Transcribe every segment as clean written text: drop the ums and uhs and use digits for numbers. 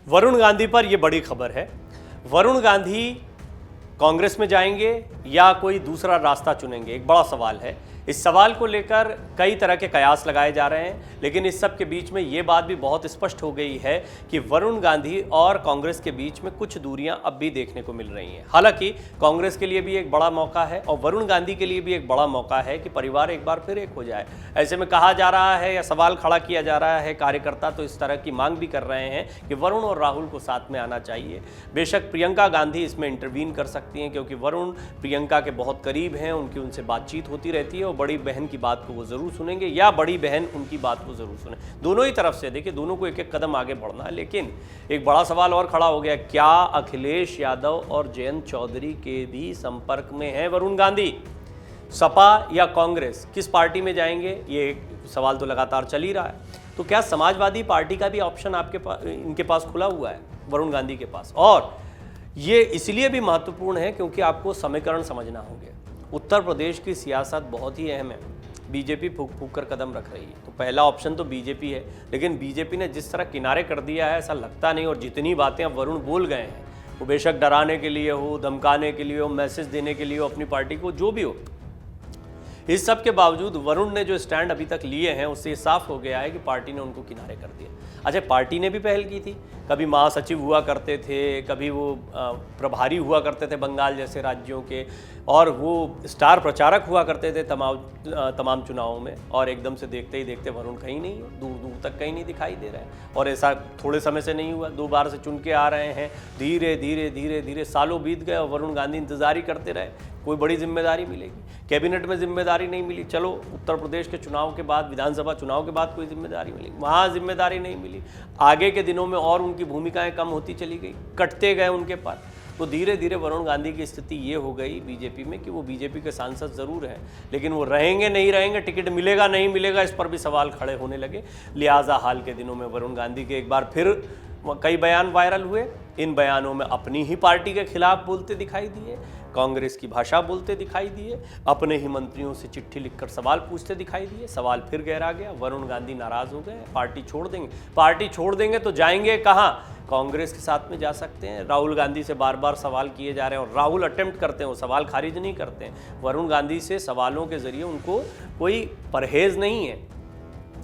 वरुण गांधी पर यह बड़ी खबर है। वरुण गांधी कांग्रेस में जाएंगे या कोई दूसरा रास्ता चुनेंगे, एक बड़ा सवाल है। इस सवाल को लेकर कई तरह के कयास लगाए जा रहे हैं, लेकिन इस सब के बीच में ये बात भी बहुत स्पष्ट हो गई है कि वरुण गांधी और कांग्रेस के बीच में कुछ दूरियां अब भी देखने को मिल रही हैं। हालांकि कांग्रेस के लिए भी एक बड़ा मौका है और वरुण गांधी के लिए भी एक बड़ा मौका है कि परिवार एक बार फिर एक हो जाए। ऐसे में कहा जा रहा है या सवाल खड़ा किया जा रहा है, कार्यकर्ता तो इस तरह की मांग भी कर रहे हैं कि वरुण और राहुल को साथ में आना चाहिए। बेशक प्रियंका गांधी इसमें इंटरवीन कर सकती हैं, क्योंकि वरुण प्रियंका के बहुत करीब हैं, उनकी उनसे बातचीत होती रहती है और बड़ी बहन की बात को वो जरूर सुनेंगे या बड़ी बहन उनकी बात को जरूर सुने। दोनों ही तरफ से देखिए, दोनों को एक एक कदम आगे बढ़ना है। लेकिन एक बड़ा सवाल और खड़ा हो गया, क्या अखिलेश यादव और जयंत चौधरी के भी संपर्क में है वरुण गांधी? सपा या कांग्रेस, किस पार्टी में जाएंगे, ये एक सवाल तो लगातार चल ही रहा है। तो क्या समाजवादी पार्टी का भी ऑप्शन आपके पास, इनके पास खुला हुआ है वरुण गांधी के पास? और ये इसलिए भी महत्वपूर्ण है क्योंकि आपको समीकरण समझना होगा। उत्तर प्रदेश की सियासत बहुत ही अहम है। बीजेपी फूक फूक कर कदम रख रही है, तो पहला ऑप्शन तो बीजेपी है, लेकिन बीजेपी ने जिस तरह किनारे कर दिया है ऐसा लगता नहीं। और जितनी बातें अब वरुण बोल गए हैं, वो बेशक डराने के लिए हो, धमकाने के लिए हो, मैसेज देने के लिए हो अपनी पार्टी को, जो भी हो, इस सब के बावजूद वरुण ने जो स्टैंड अभी तक लिए हैं उससे साफ हो गया है कि पार्टी ने उनको किनारे कर दिया। अच्छा, पार्टी ने भी पहल की थी, कभी महासचिव हुआ करते थे, कभी वो प्रभारी हुआ करते थे बंगाल जैसे राज्यों के, और वो स्टार प्रचारक हुआ करते थे तमाम चुनावों में। और एकदम से देखते ही देखते वरुण कहीं नहीं है, दूर दूर तक कहीं नहीं दिखाई दे रहा है। और ऐसा थोड़े समय से नहीं हुआ, 2 बार से चुन के आ रहे हैं, धीरे धीरे धीरे धीरे सालों बीत गए और वरुण गांधी इंतजार ही करते रहे कोई बड़ी जिम्मेदारी मिलेगी। कैबिनेट में जिम्मेदारी नहीं मिली, चलो उत्तर प्रदेश के चुनाव के बाद, विधानसभा चुनाव के बाद कोई जिम्मेदारी मिली, वहाँ जिम्मेदारी नहीं मिली। आगे के दिनों में और उनकी भूमिकाएं कम होती चली गई, कटते गए उनके पास। तो धीरे धीरे वरुण गांधी की स्थिति ये हो गई बीजेपी में कि वो बीजेपी के सांसद जरूर हैं, लेकिन वो रहेंगे नहीं रहेंगे, टिकट मिलेगा नहीं मिलेगा, इस पर भी सवाल खड़े होने लगे। लिहाजा हाल के दिनों में वरुण गांधी के एक बार फिर कई बयान वायरल हुए। इन बयानों में अपनी ही पार्टी के खिलाफ बोलते दिखाई दिए, कांग्रेस की भाषा बोलते दिखाई दिए, अपने ही मंत्रियों से चिट्ठी लिखकर सवाल पूछते दिखाई दिए। सवाल फिर गहरा गया, वरुण गांधी नाराज हो गए, पार्टी छोड़ देंगे। पार्टी छोड़ देंगे तो जाएंगे कहाँ? कांग्रेस के साथ में जा सकते हैं। राहुल गांधी से बार बार सवाल किए जा रहे हैं और राहुल अटेम्प्ट करते हैं, वो सवाल खारिज नहीं करते हैं। वरुण गांधी से सवालों के जरिए उनको कोई परहेज नहीं है।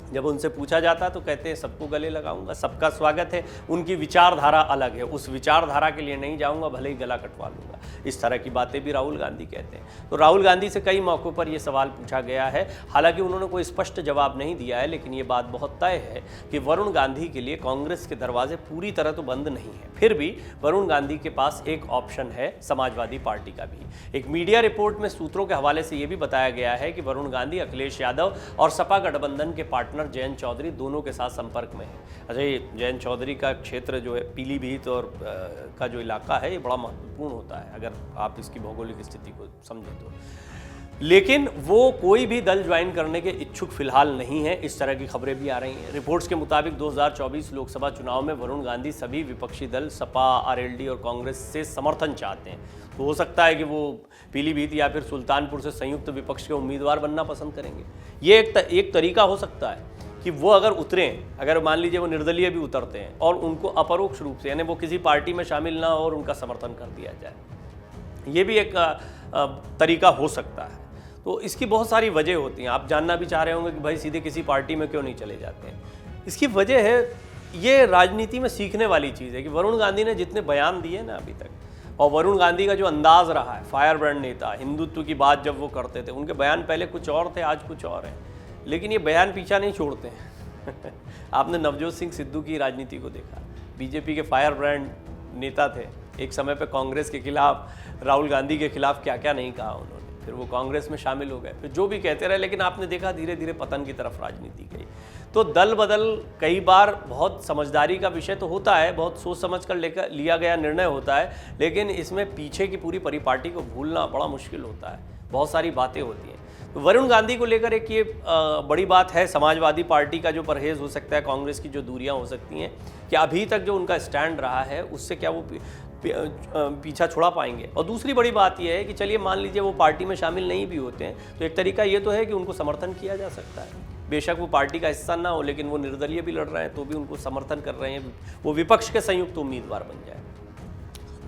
जब उनसे पूछा जाता तो कहते हैं सबको गले लगाऊंगा, सबका स्वागत है। उनकी विचारधारा अलग है, उस विचारधारा के लिए नहीं जाऊंगा, भले ही गला कटवा लूंगा। इस तरह की बातें भी राहुल गांधी कहते हैं। तो राहुल गांधी से कई मौक़ों पर यह सवाल पूछा गया है, हालांकि उन्होंने कोई स्पष्ट जवाब नहीं दिया है, लेकिन ये बात बहुत तय है कि वरुण गांधी के लिए कांग्रेस के दरवाजे पूरी तरह तो बंद नहीं है। फिर भी वरुण गांधी के पास एक ऑप्शन है समाजवादी पार्टी का भी। एक मीडिया रिपोर्ट में सूत्रों के हवाले से यह भी बताया गया है कि वरुण गांधी अखिलेश यादव और सपा गठबंधन के पार्टनर जयंत चौधरी दोनों के साथ संपर्क में है। अच्छा, ये जयंत चौधरी का क्षेत्र जो है पीलीभीत और का जो इलाका है, ये बड़ा महत्वपूर्ण होता है अगर आप इसकी भौगोलिक स्थिति को समझें तो। लेकिन वो कोई भी दल ज्वाइन करने के इच्छुक फिलहाल नहीं है, इस तरह की खबरें भी आ रही हैं। रिपोर्ट्स के मुताबिक 2024 लोकसभा चुनाव में वरुण गांधी सभी विपक्षी दल सपा, आरएलडी और कांग्रेस से समर्थन चाहते हैं। तो हो सकता है कि वो पीलीभीत या फिर सुल्तानपुर से संयुक्त विपक्ष के उम्मीदवार बनना पसंद करेंगे। ये एक तरीका हो सकता है कि वो अगर उतरें, अगर मान लीजिए वो निर्दलीय भी उतरते हैं और उनको अपरोक्ष रूप से, यानी वो किसी पार्टी में शामिल ना हो और उनका समर्थन कर दिया जाए, ये भी एक तरीका हो सकता है। तो इसकी बहुत सारी वजह होती हैं। आप जानना भी चाह रहे होंगे कि भाई सीधे किसी पार्टी में क्यों नहीं चले जाते हैं। इसकी वजह है, ये राजनीति में सीखने वाली चीज़ है कि वरुण गांधी ने जितने बयान दिए ना अभी तक, और वरुण गांधी का जो अंदाज़ रहा है, फायर ब्रांड नेता, हिंदुत्व की बात जब वो करते थे, उनके बयान पहले कुछ और थे, आज कुछ और हैं, लेकिन ये बयान पीछा नहीं छोड़ते हैं। आपने नवजोत सिंह सिद्धू की राजनीति को देखा, बीजेपी के फायर ब्रांड नेता थे, एक समय पे कांग्रेस के खिलाफ, राहुल गांधी के खिलाफ क्या क्या नहीं कहा उन्होंने, फिर वो कांग्रेस में शामिल हो गए, फिर जो भी कहते रहे, लेकिन आपने देखा धीरे धीरे पतन की तरफ राजनीति गई। तो दल बदल कई बार बहुत समझदारी का विषय तो होता है, बहुत सोच समझ कर लेकर लिया गया निर्णय होता है, लेकिन इसमें पीछे की पूरी परिपाटी को भूलना बड़ा मुश्किल होता है, बहुत सारी बातें होती हैं। तो वरुण गांधी को लेकर एक ये बड़ी बात है, समाजवादी पार्टी का जो परहेज हो सकता है, कांग्रेस की जो दूरियां हो सकती हैं, कि अभी तक जो उनका स्टैंड रहा है उससे क्या वो पीछा छुड़ा पाएंगे। और दूसरी बड़ी बात यह है कि चलिए मान लीजिए वो पार्टी में शामिल नहीं भी होते हैं, तो एक तरीका ये तो है कि उनको समर्थन किया जा सकता है। बेशक वो पार्टी का हिस्सा ना हो, लेकिन वो निर्दलीय भी लड़ रहे हैं तो भी उनको समर्थन कर रहे हैं, वो विपक्ष के संयुक्त उम्मीदवार बन जाए।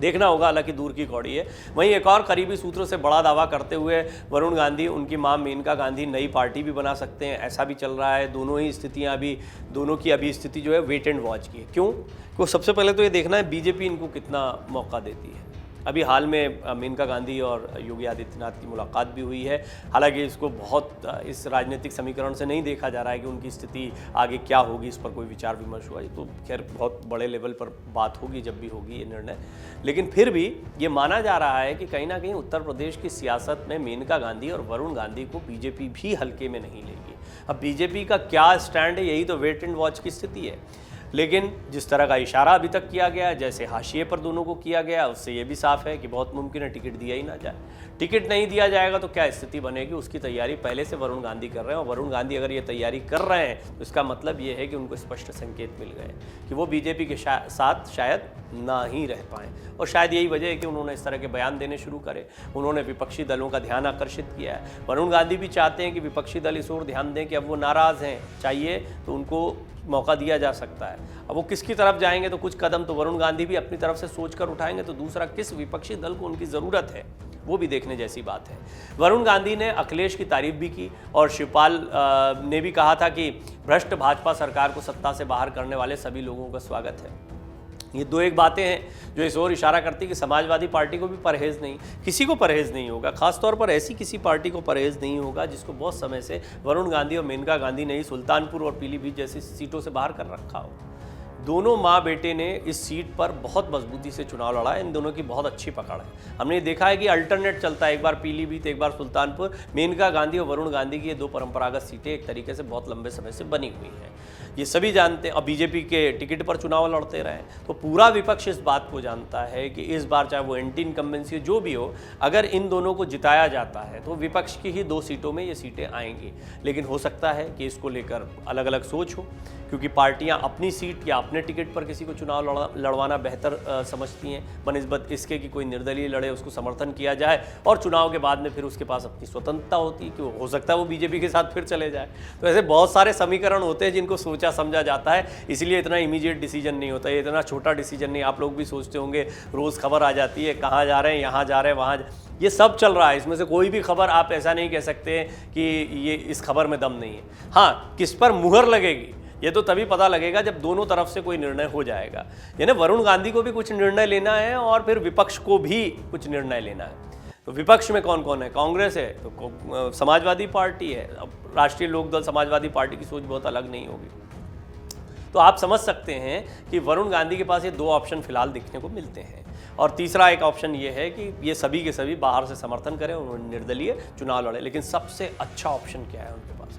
देखना होगा, हालांकि दूर की कौड़ी है। वहीं एक और करीबी सूत्रों से बड़ा दावा करते हुए वरुण गांधी उनकी मां मेनका गांधी नई पार्टी भी बना सकते हैं, ऐसा भी चल रहा है। दोनों की अभी स्थिति जो है वेट एंड वॉच की है। क्यों? क्योंकि सबसे पहले तो ये देखना है बीजेपी इनको कितना मौका देती है। अभी हाल में मेनका गांधी और योगी आदित्यनाथ की मुलाकात भी हुई है। हालांकि इसको बहुत इस राजनीतिक समीकरण से नहीं देखा जा रहा है कि उनकी स्थिति आगे क्या होगी, इस पर कोई विचार विमर्श हुआ। तो खैर बहुत बड़े लेवल पर बात होगी जब भी होगी ये निर्णय। लेकिन फिर भी ये माना जा रहा है कि कहीं ना कहीं उत्तर प्रदेश की सियासत में मेनका गांधी और वरुण गांधी को बीजेपी भी हल्के में नहीं लेगी। अब बीजेपी का क्या स्टैंड है, यही तो वेट एंड वॉच की स्थिति है। लेकिन जिस तरह का इशारा अभी तक किया गया, जैसे हाशिए पर दोनों को किया गया, उससे ये भी साफ है कि बहुत मुमकिन है टिकट दिया ही ना जाए। टिकट नहीं दिया जाएगा तो क्या स्थिति बनेगी, उसकी तैयारी पहले से वरुण गांधी कर रहे हैं। और वरुण गांधी अगर ये तैयारी कर रहे हैं तो इसका मतलब ये है कि उनको स्पष्ट संकेत मिल गए कि वो बीजेपी के साथ शायद ना ही रह पाएँ। और शायद यही वजह है कि उन्होंने इस तरह के बयान देने शुरू करे। उन्होंने विपक्षी दलों का ध्यान आकर्षित किया है। वरुण गांधी भी चाहते हैं कि विपक्षी दल इस ओर ध्यान दें कि अब वो नाराज़ हैं, चाहिए तो उनको मौका दिया जा सकता है। अब वो किसकी तरफ जाएंगे, तो कुछ कदम तो वरुण गांधी भी अपनी तरफ से सोचकर उठाएंगे, तो दूसरा किस विपक्षी दल को उनकी ज़रूरत है वो भी देखने जैसी बात है। वरुण गांधी ने अखिलेश की तारीफ भी की और शिवपाल ने भी कहा था कि भ्रष्ट भाजपा सरकार को सत्ता से बाहर करने वाले सभी लोगों का स्वागत है। ये दो एक बातें हैं जो इस ओर इशारा करती कि समाजवादी पार्टी को भी परहेज़ नहीं, किसी को परहेज़ नहीं होगा, खासतौर पर ऐसी किसी पार्टी को परहेज़ नहीं होगा जिसको बहुत समय से वरुण गांधी और मेनका गांधी ने ही सुल्तानपुर और पीलीभीत जैसी सीटों से बाहर कर रखा हो। दोनों माँ बेटे ने इस सीट पर बहुत मजबूती से चुनाव लड़ा है। इन दोनों की बहुत अच्छी पकड़ है। हमने देखा है कि अल्टरनेट चलता है, एक बार पीलीभीत एक बार सुल्तानपुर। मेनका गांधी और वरुण गांधी की ये दो परंपरागत सीटें एक तरीके से बहुत लंबे समय से बनी हुई हैं, ये सभी जानते हैं। और बीजेपी के टिकट पर चुनाव लड़ते रहे, तो पूरा विपक्ष इस बात को जानता है कि इस बार चाहे वो एंटी इनकम्बेंसी जो भी हो, अगर इन दोनों को जिताया जाता है तो विपक्ष की ही 2 सीटों में ये सीटें आएंगी। लेकिन हो सकता है कि इसको लेकर अलग अलग सोच हो, क्योंकि पार्टियां अपनी सीट या अपने टिकट पर किसी को चुनाव लड़वाना बेहतर समझती हैं बनिस्बत इसके कि कोई निर्दलीय लड़े, उसको समर्थन किया जाए और चुनाव के बाद में फिर उसके पास अपनी स्वतंत्रता होती है कि हो सकता है वो बीजेपी के साथ फिर चले जाए। तो ऐसे बहुत सारे समीकरण होते हैं जिनको सोचा समझा जाता है, इसलिए इतना इमीडिएट डिसीजन नहीं होता, ये इतना छोटा डिसीजन नहीं। आप लोग भी सोचते होंगे रोज़ खबर आ जाती है, कहाँ जा रहे हैं, यहाँ जा रहे हैं, वहाँ, ये सब चल रहा है। इसमें से कोई भी खबर आप ऐसा नहीं कह सकते कि ये इस खबर में दम नहीं है। हाँ, किस पर मुहर लगेगी ये तो तभी पता लगेगा जब दोनों तरफ से कोई निर्णय हो जाएगा। यानी वरुण गांधी को भी कुछ निर्णय लेना है और फिर विपक्ष को भी कुछ निर्णय लेना है। तो विपक्ष में कौन कौन है? कांग्रेस है, तो समाजवादी पार्टी है। अब राष्ट्रीय लोकदल समाजवादी पार्टी की सोच बहुत अलग नहीं होगी। तो आप समझ सकते हैं कि वरुण गांधी के पास ये 2 ऑप्शन फिलहाल दिखने को मिलते हैं। और तीसरा एक ऑप्शन ये है कि ये सभी के सभी बाहर से समर्थन करें, उन्होंने निर्दलीय चुनाव लड़े। लेकिन सबसे अच्छा ऑप्शन क्या है उनके पास?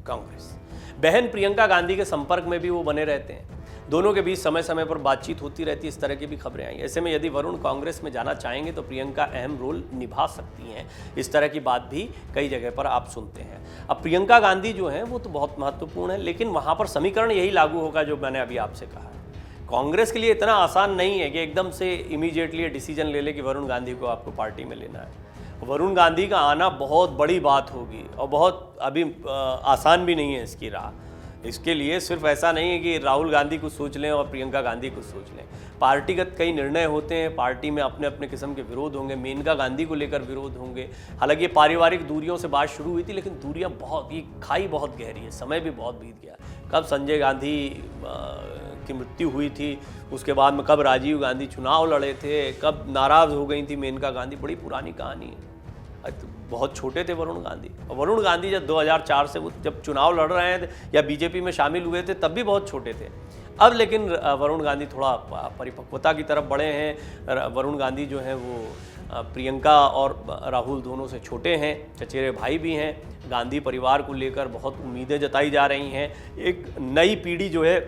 कांग्रेस। बहन प्रियंका गांधी के संपर्क में भी वो बने रहते हैं, दोनों के बीच समय समय पर बातचीत होती रहती है, इस तरह की भी खबरें आई। ऐसे में यदि वरुण कांग्रेस में जाना चाहेंगे तो प्रियंका अहम रोल निभा सकती हैं, इस तरह की बात भी कई जगह पर आप सुनते हैं। अब प्रियंका गांधी जो हैं वो तो बहुत महत्वपूर्ण है, लेकिन वहाँ पर समीकरण यही लागू होगा जो मैंने अभी आपसे कहा है। कांग्रेस के लिए इतना आसान नहीं है कि एकदम से इमीडिएटली डिसीजन ले ले कि वरुण गांधी को आपको पार्टी में लेना है। वरुण गांधी का आना बहुत बड़ी बात होगी और बहुत अभी आसान भी नहीं है इसकी राह। इसके लिए सिर्फ ऐसा नहीं है कि राहुल गांधी कुछ सोच लें और प्रियंका गांधी कुछ सोच लें। पार्टीगत कई निर्णय होते हैं, पार्टी में अपने अपने किस्म के विरोध होंगे, मेनका गांधी को लेकर विरोध होंगे। हालांकि पारिवारिक दूरियों से बात शुरू हुई थी, लेकिन दूरियां बहुत, ये खाई बहुत गहरी है, समय भी बहुत बीत गया। कब संजय गांधी की मृत्यु हुई थी, उसके बाद में कब राजीव गांधी चुनाव लड़े थे, कब नाराज़ हो गई थी मेनका गांधी, बड़ी पुरानी कहानी है। बहुत छोटे थे वरुण गांधी, और वरुण गांधी जब 2004 से वो जब चुनाव लड़ रहे हैं या बीजेपी में शामिल हुए थे तब भी बहुत छोटे थे। अब लेकिन वरुण गांधी थोड़ा परिपक्वता की तरफ बढ़े हैं। वरुण गांधी जो हैं वो प्रियंका और राहुल दोनों से छोटे हैं, चचेरे भाई भी हैं। गांधी परिवार को लेकर बहुत उम्मीदें जताई जा रही हैं। एक नई पीढ़ी जो है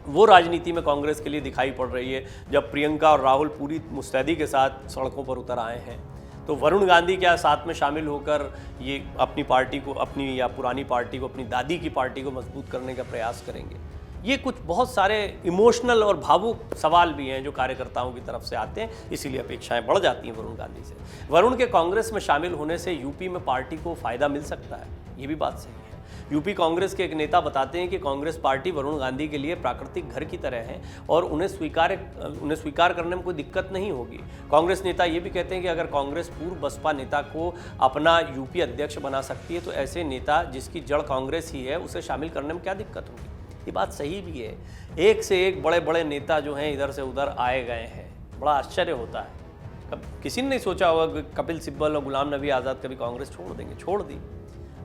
वो राजनीति में कांग्रेस के लिए दिखाई पड़ रही है, जब प्रियंका और राहुल पूरी मुस्तैदी के साथ सड़कों पर उतर आए हैं। तो वरुण गांधी क्या साथ में शामिल होकर ये अपनी पार्टी को, अपनी या पुरानी पार्टी को, अपनी दादी की पार्टी को मजबूत करने का प्रयास करेंगे? ये कुछ बहुत सारे इमोशनल और भावुक सवाल भी हैं जो कार्यकर्ताओं की तरफ से आते हैं, इसीलिए अपेक्षाएं बढ़ जाती हैं वरुण गांधी से। वरुण के कांग्रेस में शामिल होने से यूपी में पार्टी को फ़ायदा मिल सकता है, ये भी बात सही है। यूपी कांग्रेस के एक नेता बताते हैं कि कांग्रेस पार्टी वरुण गांधी के लिए प्राकृतिक घर की तरह है और उन्हें स्वीकार करने में कोई दिक्कत नहीं होगी। कांग्रेस नेता ये भी कहते हैं कि अगर कांग्रेस पूर्व बसपा नेता को अपना यूपी अध्यक्ष बना सकती है तो ऐसे नेता जिसकी जड़ कांग्रेस ही है उसे शामिल करने में क्या दिक्कत होगी। ये बात सही भी है। एक से एक बड़े बड़े नेता जो हैं इधर से उधर आए गए हैं, बड़ा आश्चर्य होता है। किसी ने नहीं सोचा होगा कि कपिल सिब्बल और गुलाम नबी आज़ाद कभी कांग्रेस छोड़ देंगे, छोड़ दी।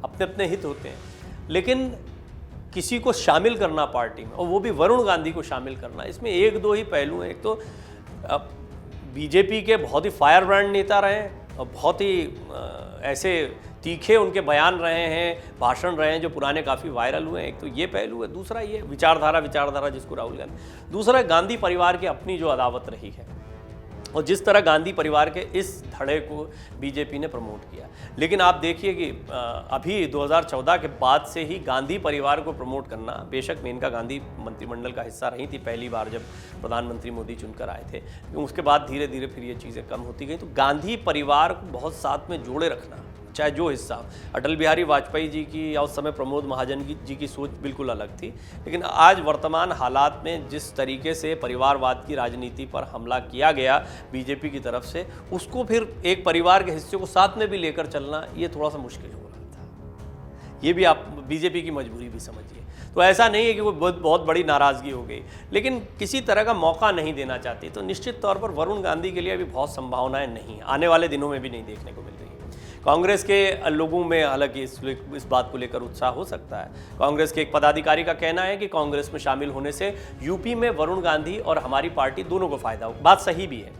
अपने अपने हित होते हैं, लेकिन किसी को शामिल करना पार्टी में, और वो भी वरुण गांधी को शामिल करना, इसमें एक दो ही पहलू हैं। एक तो बीजेपी के बहुत ही फायर ब्रांड नेता रहे और बहुत ही ऐसे तीखे उनके बयान रहे हैं, भाषण रहे हैं जो पुराने काफ़ी वायरल हुए हैं। एक तो ये पहलू है। दूसरा ये विचारधारा जिसको राहुल गांधी, दूसरा गांधी परिवार की अपनी जो अदावत रही है और जिस तरह गांधी परिवार के इस धड़े को बीजेपी ने प्रमोट किया। लेकिन आप देखिए कि अभी 2014 के बाद से ही गांधी परिवार को प्रमोट करना, बेशक मेनका गांधी मंत्रिमंडल का हिस्सा रही थी पहली बार जब प्रधानमंत्री मोदी चुनकर आए थे, उसके बाद धीरे धीरे फिर ये चीज़ें कम होती गई। तो गांधी परिवार को बहुत साथ में जोड़े रखना, चाहे जो हिस्सा, अटल बिहारी वाजपेयी जी की या उस समय प्रमोद महाजन जी की सोच बिल्कुल अलग थी, लेकिन आज वर्तमान हालात में जिस तरीके से परिवारवाद की राजनीति पर हमला किया गया बीजेपी की तरफ से, उसको फिर एक परिवार के हिस्से को साथ में भी लेकर चलना ये थोड़ा सा मुश्किल हो रहा था। ये भी आप बीजेपी की मजबूरी भी समझिए। तो ऐसा नहीं है कि कोई बहुत बड़ी नाराज़गी हो गई, लेकिन किसी तरह का मौका नहीं देना चाहती। तो निश्चित तौर पर वरुण गांधी के लिए अभी बहुत संभावनाएं नहीं, आने वाले दिनों में भी नहीं देखने को मिल रही। कांग्रेस के लोगों में हालांकि इस बात को लेकर उत्साह हो सकता है। कांग्रेस के एक पदाधिकारी का कहना है कि कांग्रेस में शामिल होने से यूपी में वरुण गांधी और हमारी पार्टी दोनों को फायदा हो। बात सही भी है।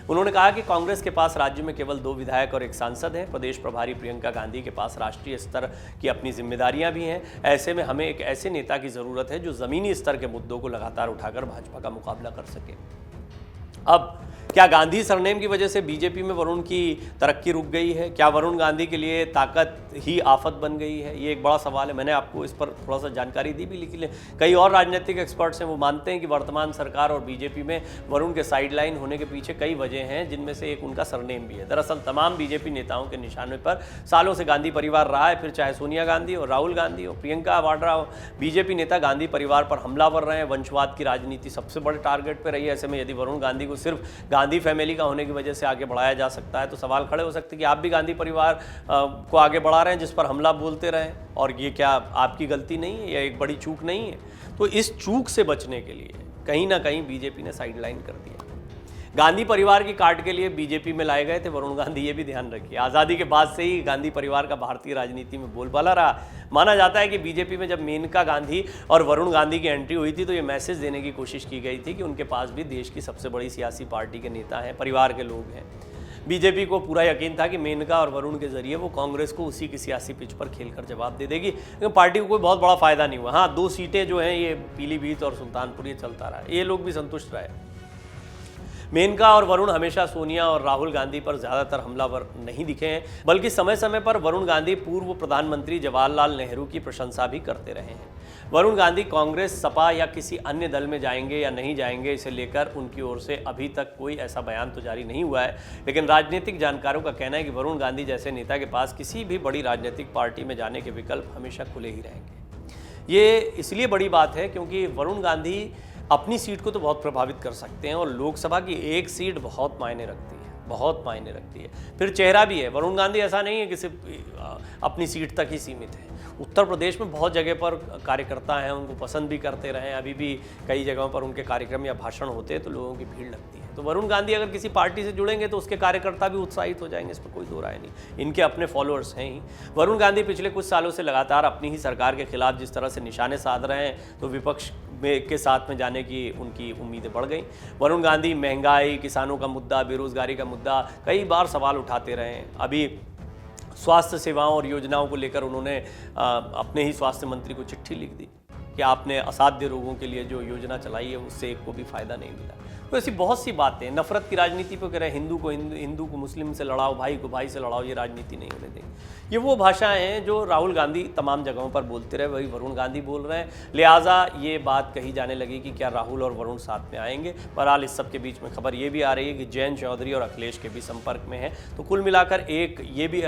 उन्होंने कहा कि कांग्रेस के पास राज्य में केवल 2 विधायक और 1 सांसद हैं। प्रदेश प्रभारी प्रियंका गांधी के पास राष्ट्रीय स्तर की अपनी जिम्मेदारियां भी हैं। ऐसे में हमें एक ऐसे नेता की ज़रूरत है जो ज़मीनी स्तर के मुद्दों को लगातार उठाकर भाजपा का मुकाबला कर सके। अब क्या गांधी सरनेम की वजह से बीजेपी में वरुण की तरक्की रुक गई है? क्या वरुण गांधी के लिए ताकत ही आफत बन गई है? ये एक बड़ा सवाल है। मैंने आपको इस पर थोड़ा सा जानकारी दी भी, लेकिन कई और राजनीतिक एक्सपर्ट्स हैं, वो मानते हैं कि वर्तमान सरकार और बीजेपी में वरुण के साइडलाइन होने के पीछे कई वजह हैं, जिनमें से एक उनका सरनेम भी है। दरअसल तमाम बीजेपी नेताओं के निशाने पर सालों से गांधी परिवार रहा है, फिर चाहे सोनिया गांधी हो, राहुल गांधी हो, प्रियंका वाड्रा हो। बीजेपी नेता गांधी परिवार पर हमलावर रहे हैं। वंशवाद की राजनीति सबसे बड़े टारगेट पर रही है। ऐसे में यदि वरुण गांधी को सिर्फ गांधी फैमिली का होने की वजह से आगे बढ़ाया जा सकता है तो सवाल खड़े हो सकते हैं कि आप भी गांधी परिवार को आगे बढ़ा रहे हैं, जिस पर हमला बोलते रहें, और ये क्या आपकी गलती नहीं है या एक बड़ी चूक नहीं है? तो इस चूक से बचने के लिए कहीं ना कहीं बीजेपी ने साइडलाइन कर दिया। गांधी परिवार की काट के लिए बीजेपी में लाए गए थे वरुण गांधी, ये भी ध्यान रखिए। आज़ादी के बाद से ही गांधी परिवार का भारतीय राजनीति में बोलबाला रहा। माना जाता है कि बीजेपी में जब मेनका गांधी और वरुण गांधी की एंट्री हुई थी तो ये मैसेज देने की कोशिश की गई थी कि उनके पास भी देश की सबसे बड़ी सियासी पार्टी के नेता हैं, परिवार के लोग हैं। बीजेपी को पूरा यकीन था कि मेनका और वरुण के जरिए वो कांग्रेस को उसी की सियासी पिच पर खेलकर जवाब दे देगी, लेकिन पार्टी को कोई बहुत बड़ा फायदा नहीं हुआ। हाँ, 2 सीटें जो हैं ये पीलीभीत और सुल्तानपुर, ये चलता रहा, ये लोग भी संतुष्ट रहे। मेनका और वरुण हमेशा सोनिया और राहुल गांधी पर ज़्यादातर हमलावर नहीं दिखे हैं, बल्कि समय समय पर वरुण गांधी पूर्व प्रधानमंत्री जवाहरलाल नेहरू की प्रशंसा भी करते रहे हैं। वरुण गांधी कांग्रेस, सपा या किसी अन्य दल में जाएंगे या नहीं जाएंगे, इसे लेकर उनकी ओर से अभी तक कोई ऐसा बयान तो जारी नहीं हुआ है, लेकिन राजनीतिक जानकारों का कहना है कि वरुण गांधी जैसे नेता के पास किसी भी बड़ी राजनीतिक पार्टी में जाने के विकल्प हमेशा खुले ही रहेंगे। ये इसलिए बड़ी बात है क्योंकि वरुण गांधी अपनी सीट को तो बहुत प्रभावित कर सकते हैं और लोकसभा की एक सीट बहुत मायने रखती है, बहुत मायने रखती है। फिर चेहरा भी है। वरुण गांधी ऐसा नहीं है कि सिर्फ अपनी सीट तक ही सीमित है। उत्तर प्रदेश में बहुत जगह पर कार्यकर्ता हैं, उनको पसंद भी करते रहे हैं। अभी भी कई जगहों पर उनके कार्यक्रम या भाषण होते हैं तो लोगों की भीड़ लगती है। तो वरुण गांधी अगर किसी पार्टी से जुड़ेंगे तो उसके कार्यकर्ता भी उत्साहित हो जाएंगे, इस पर कोई दो राय नहीं। इनके अपने फॉलोअर्स हैं ही। वरुण गांधी पिछले कुछ सालों से लगातार अपनी ही सरकार के खिलाफ जिस तरह से निशाने साध रहे हैं तो विपक्ष के साथ में जाने की उनकी उम्मीदें बढ़ गई। वरुण गांधी महंगाई, किसानों का मुद्दा, बेरोजगारी का मुद्दा कई बार सवाल उठाते रहे हैं। अभी स्वास्थ्य सेवाओं और योजनाओं को लेकर उन्होंने अपने ही स्वास्थ्य मंत्री को चिट्ठी लिख दी। कि आपने असाध्य रोगों के लिए जो योजना चलाई है उससे एक को भी फायदा नहीं मिला। तो ऐसी बहुत सी बातें, नफरत की राजनीति पे कह रहे हैं, हिंदू को मुस्लिम से लड़ाओ, भाई को भाई से लड़ाओ, ये राजनीति नहीं होने देंगे। ये वो भाषाएं हैं जो राहुल गांधी तमाम जगहों पर बोलते रहे, वही वरुण गांधी बोल रहे हैं। लिहाजा ये बात कही जाने लगी कि क्या राहुल और वरुण साथ में आएंगे। बहरहाल इस सब के बीच में खबर ये भी आ रही है कि जयंत चौधरी और अखिलेश के भी संपर्क में है। तो कुल मिलाकर एक ये भी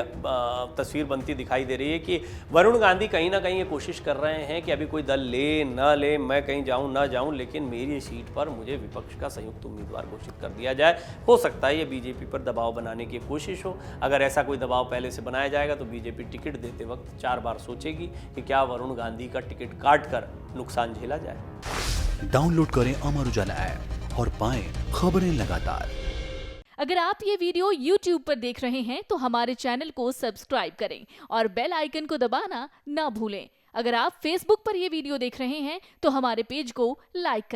तस्वीर बनती दिखाई दे रही है कि वरुण गांधी कहीं ना कहीं ये कोशिश कर रहे हैं कि अभी कोई दल ले न ले, मैं कहीं जाऊं ना जाऊं, लेकिन मेरी सीट पर मुझे विपक्ष का संयुक्त उम्मीदवार घोषित कर दिया जाए। हो सकता है ये बीजेपी पर दबाव बनाने की कोशिश हो। अगर ऐसा कोई दबाव पहले से बनाया जाएगा तो बीजेपी टिकट देते वक्त 4 बार सोचेगी कि क्या वरुण गांधी का टिकट काट कर नुकसान झेला जाए। डाउनलोड करें अमर उजाला ऐप और पाएं खबरें लगातार। अगर आप ये वीडियो YouTube पर देख रहे हैं तो हमारे चैनल को सब्सक्राइब करें और बेल आइकन को दबाना ना भूलें। अगर आप Facebook पर ये वीडियो देख रहे हैं तो हमारे पेज को लाइक करें।